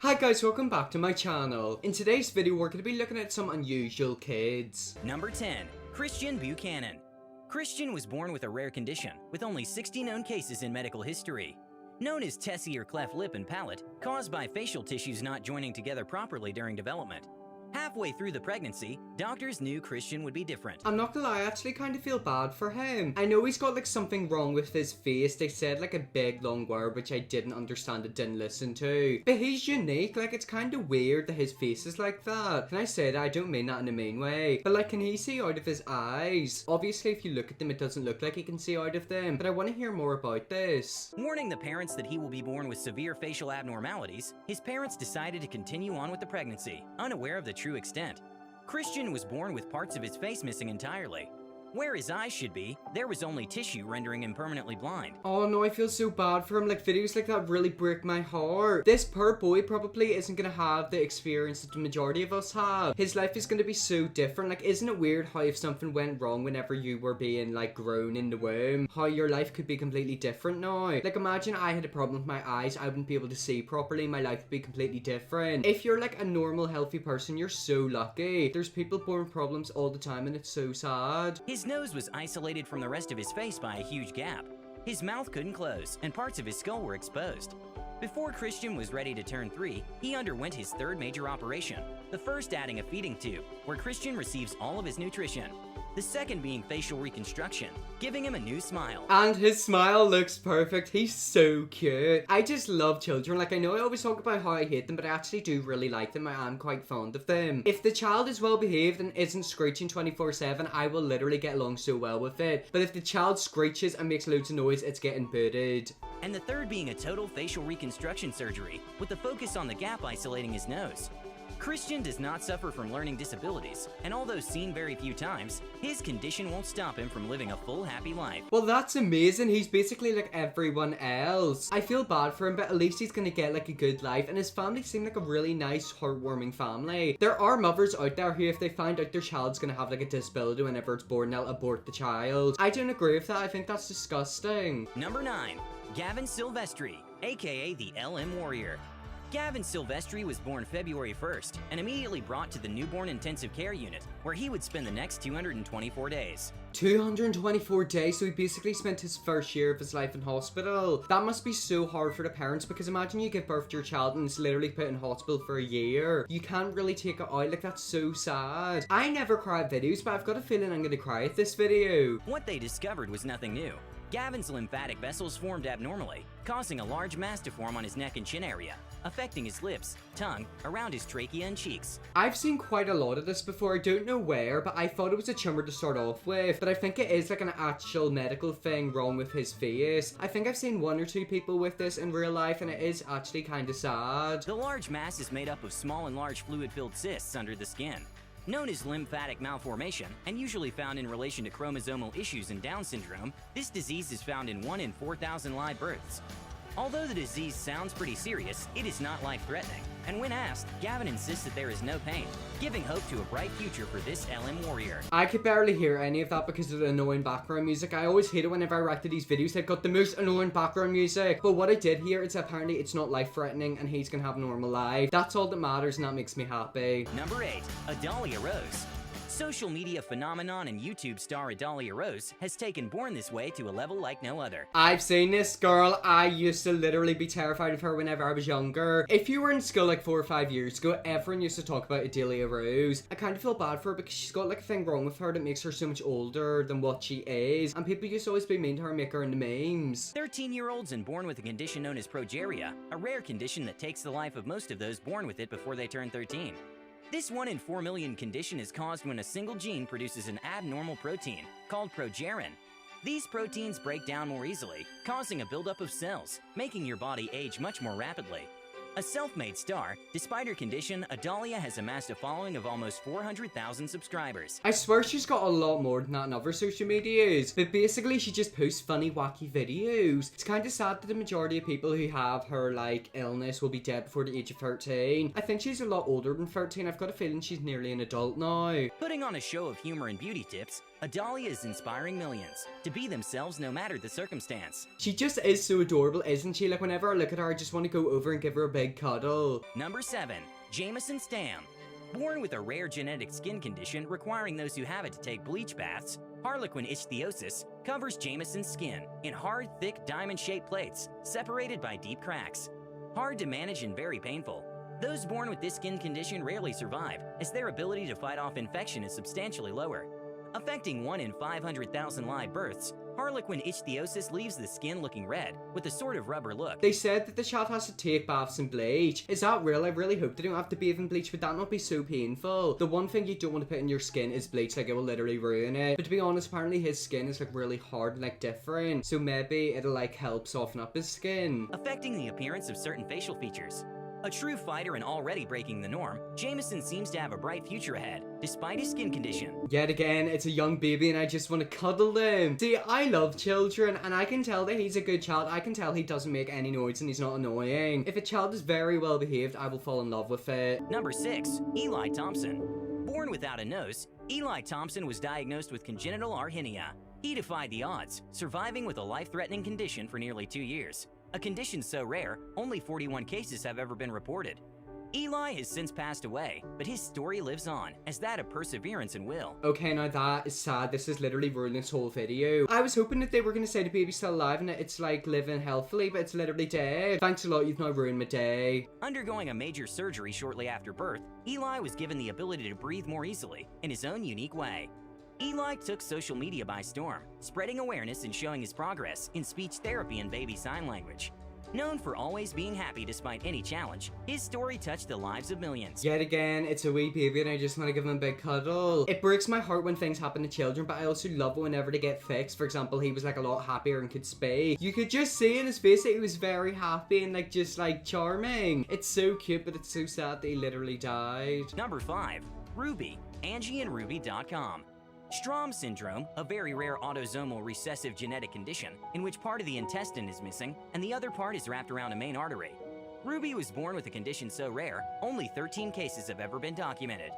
Hi guys, welcome back to my channel. In today's video, we're going to be looking at some unusual kids. Number 10. Christian Buchanan. Christian was born with a rare condition, with only 60 known cases in medical history. Known as Tessie or cleft lip and palate, caused by facial tissues not joining together properly during development. Halfway through the pregnancy, doctors knew Christian would be different. I'm not gonna lie, I actually kind of feel bad for him. I know he's got like something wrong with his face. They said like a big long word which I didn't understand and didn't listen to. But he's unique, like it's kind of weird that his face is like that. Can I say that? I don't mean that in a mean way. But like, can he see out of his eyes? Obviously if you look at them it doesn't look like he can see out of them. But I want to hear more about this. Warning the parents that he will be born with severe facial abnormalities, his parents decided to continue on with the pregnancy, unaware of the true extent. Christian was born with parts of his face missing entirely. Where his eyes should be, there was only tissue rendering him permanently blind. Oh no, I feel so bad for him. Like, videos like that really break my heart. This poor boy probably isn't gonna have the experience that the majority of us have. His life is gonna be so different. Like, isn't it weird how if something went wrong whenever you were being like grown in the womb, how your life could be completely different now? Like, imagine I had a problem with my eyes, I wouldn't be able to see properly, my life would be completely different. If you're like a normal healthy person, you're so lucky. There's people born with problems all the time and it's so sad. His nose was isolated from the rest of his face by a huge gap. His mouth couldn't close, and parts of his skull were exposed. Before Christian was ready to turn 3, he underwent his third major operation, the first adding a feeding tube, where Christian receives all of his nutrition. The second being facial reconstruction, giving him a new smile. And his smile looks perfect. He's so cute. I just love children. Like, I know I always talk about how I hate them, but I actually do really like them. I am quite fond of them. If the child is well behaved and isn't screeching 24/7, I will literally get along so well with it. But if the child screeches and makes loads of noise, it's getting booted. And the third being a total facial reconstruction surgery, with the focus on the gap isolating his nose. Christian does not suffer from learning disabilities, and although seen very few times, his condition won't stop him from living a full, happy life. Well, that's amazing. He's basically like everyone else. I feel bad for him, but at least he's gonna get like a good life, and his family seem like a really nice, heartwarming family. There are mothers out there who, if they find out their child's gonna have like a disability whenever it's born, they'll abort the child. I don't agree with that. I think that's disgusting. Number 9. Gavin Silvestri, aka the LM Warrior. Gavin Silvestri was born February 1st and immediately brought to the newborn intensive care unit, where he would spend the next 224 days. 224 days, so he basically spent his first year of his life in hospital. That must be so hard for the parents, because imagine you give birth to your child and it's literally put in hospital for a year. You can't really take it out. Like, that's so sad. I never cry at videos, but I've got a feeling I'm gonna cry at this video. What they discovered was nothing new. Gavin's lymphatic vessels formed abnormally, causing a large mass to form on his neck and chin area, affecting his lips, tongue, around his trachea and cheeks. I've seen quite a lot of this before. I don't know where, but I thought it was a tumor to start off with. But I think it is like an actual medical thing wrong with his face. I think I've seen 1 or 2 people with this in real life, and it is actually kind of sad. The large mass is made up of small and large fluid-filled cysts under the skin. Known as lymphatic malformation, and usually found in relation to chromosomal issues in Down syndrome, this disease is found in 1 in 4,000 live births. Although the disease sounds pretty serious, it is not life-threatening, and when asked, Gavin insists that there is no pain, giving hope to a bright future for this LM Warrior. I could barely hear any of that because of the annoying background music. I always hate it whenever I react to these videos. They've got the most annoying background music. But what I did hear is apparently it's not life-threatening and he's gonna have a normal life. That's all that matters, and that makes me happy. Number 8. Adalia Rose. Social media phenomenon and YouTube star Adalia Rose has taken Born This Way to a level like no other. I've seen this girl. I used to literally be terrified of her whenever I was younger. If you were in school like 4 or 5 years ago, everyone used to talk about Adalia Rose. I kind of feel bad for her because she's got like a thing wrong with her that makes her so much older than what she is. And people used to always be mean to her and make her into memes. 13-year-olds and born with a condition known as progeria, a rare condition that takes the life of most of those born with it before they turn 13. This 1 in 4 million condition is caused when a single gene produces an abnormal protein called progerin. These proteins break down more easily, causing a buildup of cells, making your body age much more rapidly. A self-made star, despite her condition, Adalia has amassed a following of almost 400,000 subscribers. I swear she's got a lot more than that in other social medias, but basically she just posts funny, wacky videos. It's kind of sad that the majority of people who have her, like, illness will be dead before the age of 13. I think she's a lot older than 13. I've got a feeling she's nearly an adult now. Putting on a show of humor and beauty tips, Adalia is inspiring millions to be themselves no matter the circumstance. She just is so adorable, isn't she? Like, whenever I look at her, I just want to go over and give her a big cuddle. Number 7. Jameson Stam. Born with a rare genetic skin condition requiring those who have it to take bleach baths, Harlequin ichthyosis covers Jameson's skin in hard, thick, diamond-shaped plates, separated by deep cracks. Hard to manage and very painful. Those born with this skin condition rarely survive, as their ability to fight off infection is substantially lower. Affecting 1 in 500,000 live births, Harlequin ichthyosis leaves the skin looking red, with a sort of rubber look. They said that the child has to take baths in bleach. Is that real? I really hope they don't have to bathe in bleach. Would that not be so painful? The one thing you don't want to put in your skin is bleach, like it will literally ruin it. But to be honest, apparently his skin is like really hard and like different, so maybe it'll like help soften up his skin. Affecting the appearance of certain facial features. A true fighter and already breaking the norm, Jameson seems to have a bright future ahead, despite his skin condition. Yet again, it's a young baby and I just want to cuddle them. See, I love children and I can tell that he's a good child. I can tell he doesn't make any noise and he's not annoying. If a child is very well behaved, I will fall in love with it. Number 6. Eli Thompson. Born without a nose, Eli Thompson was diagnosed with congenital arrhythmia. He defied the odds, surviving with a life-threatening condition for nearly 2 years. A condition so rare, only 41 cases have ever been reported. Eli has since passed away, but his story lives on as that of perseverance and will. Okay, now that is sad. This is literally ruining this whole video. I was hoping that they were going to say the baby's still alive and that it's like living healthily, but it's literally dead. Thanks a lot, you've now ruined my day. Undergoing a major surgery shortly after birth, Eli was given the ability to breathe more easily in his own unique way. Eli took social media by storm, spreading awareness and showing his progress in speech therapy and baby sign language. Known for always being happy despite any challenge, his story touched the lives of millions. Yet again, it's a wee baby and I just want to give him a big cuddle. It breaks my heart when things happen to children, but I also love it whenever they get fixed. For example, he was like a lot happier and could speak. You could just see in his face that he was very happy and like just like charming. It's so cute, but it's so sad that he literally died. Number 5. Ruby. AngieandRuby.com. Strom syndrome, a very rare autosomal recessive genetic condition in which part of the intestine is missing and the other part is wrapped around a main artery. Ruby was born with a condition so rare, only 13 cases have ever been documented.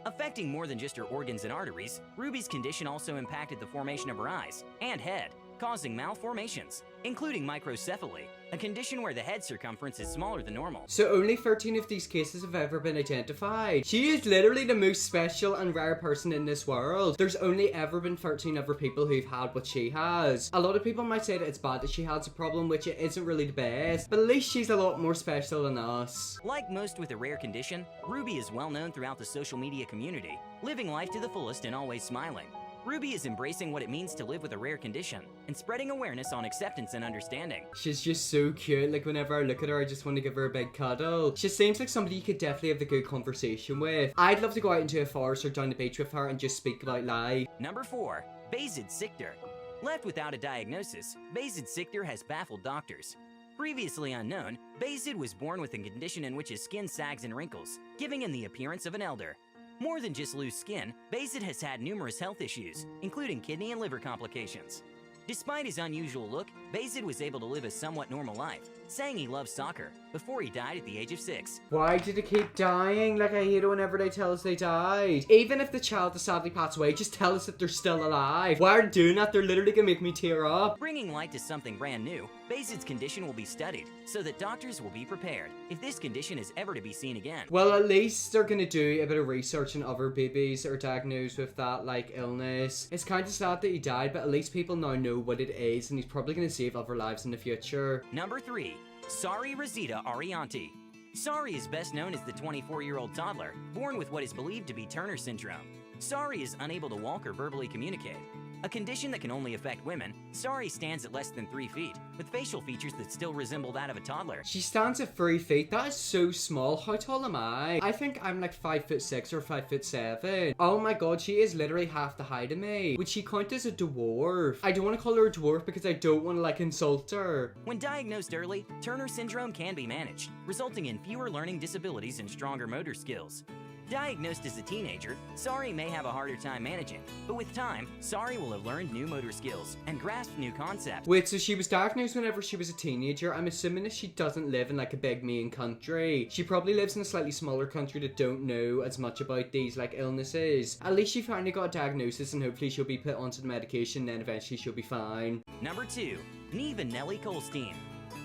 Affecting more than just her organs and arteries, Ruby's condition also impacted the formation of her eyes and head, causing malformations, including microcephaly, a condition where the head circumference is smaller than normal. So only 13 of these cases have ever been identified. She is literally the most special and rare person in this world. There's only ever been 13 other people who've had what she has. A lot of people might say that it's bad that she has a problem, which it isn't really the best, but at least she's a lot more special than us. Like most with a rare condition, Ruby is well known throughout the social media community, living life to the fullest and always smiling. Ruby is embracing what it means to live with a rare condition and spreading awareness on acceptance and understanding. She's just so cute. Like, whenever I look at her, I just want to give her a big cuddle. She seems like somebody you could definitely have a good conversation with. I'd love to go out into a forest or down the beach with her and just speak about life. Number 4. Bayesian Sichter. Left without a diagnosis, Bayesian Sichter has baffled doctors. Previously unknown, Bayesian was born with a condition in which his skin sags and wrinkles, giving him the appearance of an elder. More than just loose skin, Bayesian has had numerous health issues, including kidney and liver complications. Despite his unusual look, Bayesian was able to live a somewhat normal life, saying he loves soccer, before he died at the age of 6. Why did it keep dying? Like, I hate it whenever they tell us they died. Even if the child has sadly passed away, just tell us that they're still alive. Why are they doing that? They're literally gonna make me tear up. Bringing light to something brand new, Bayesian's condition will be studied, so that doctors will be prepared if this condition is ever to be seen again. Well, at least they're gonna do a bit of research on other babies that are diagnosed with that, like, illness. It's kind of sad that he died, but at least people now know what it is, and he's probably gonna save other lives in the future. Number 3. Sari Rosita Arianti. Sari is best known as the 24-year-old toddler, born with what is believed to be Turner syndrome. Sari is unable to walk or verbally communicate. A condition that can only affect women, Sari stands at less than 3 feet, with facial features that still resemble that of a toddler. She stands at 3 feet. That is so small. How tall am I? I think I'm like 5'6" or 5'7". Oh my god, she is literally half the height of me. Would she count as a dwarf? I don't want to call her a dwarf because I don't want to like insult her. When diagnosed early, Turner syndrome can be managed, resulting in fewer learning disabilities and stronger motor skills. Diagnosed as a teenager, Sari may have a harder time managing, but with time, Sari will have learned new motor skills and grasped new concepts. Wait, so she was diagnosed whenever she was a teenager? I'm assuming that she doesn't live in like a big main country. She probably lives in a slightly smaller country that don't know as much about these like illnesses. At least she finally got a diagnosis and hopefully she'll be put onto the medication, then eventually she'll be fine. Number 2. Neve and Nellie Kolstein.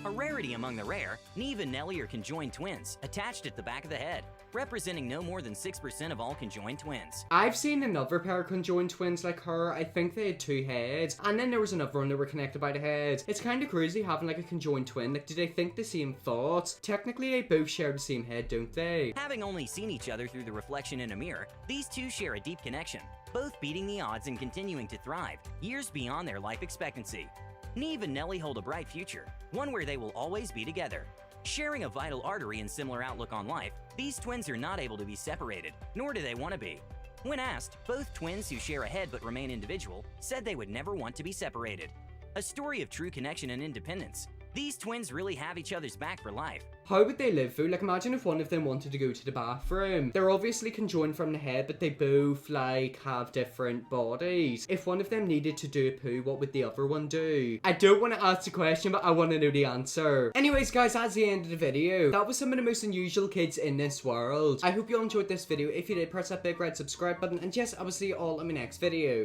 A rarity among the rare, Neve and Nellie are conjoined twins, attached at the back of the head, representing no more than 6% of all conjoined twins. I've seen another pair of conjoined twins like her. I think they had 2 heads, and then there was another one that were connected by the heads. It's kind of crazy having like a conjoined twin. Like, do they think the same thoughts? Technically, they both share the same head, don't they? Having only seen each other through the reflection in a mirror, these two share a deep connection, both beating the odds and continuing to thrive, years beyond their life expectancy. Neve and Nellie hold a bright future, one where they will always be together. Sharing a vital artery and similar outlook on life, these twins are not able to be separated, nor do they want to be. When asked, both twins who share a head but remain individual said they would never want to be separated. A story of true connection and independence. These twins really have each other's back for life. How would they live through? Like, imagine if one of them wanted to go to the bathroom. They're obviously conjoined from the head, but they both, like, have different bodies. If one of them needed to do a poo, what would the other one do? I don't want to ask the question, but I want to know the answer. Anyways, guys, that's the end of the video. That was some of the most unusual kids in this world. I hope you all enjoyed this video. If you did, press that big red subscribe button. And yes, I will see you all in my next video.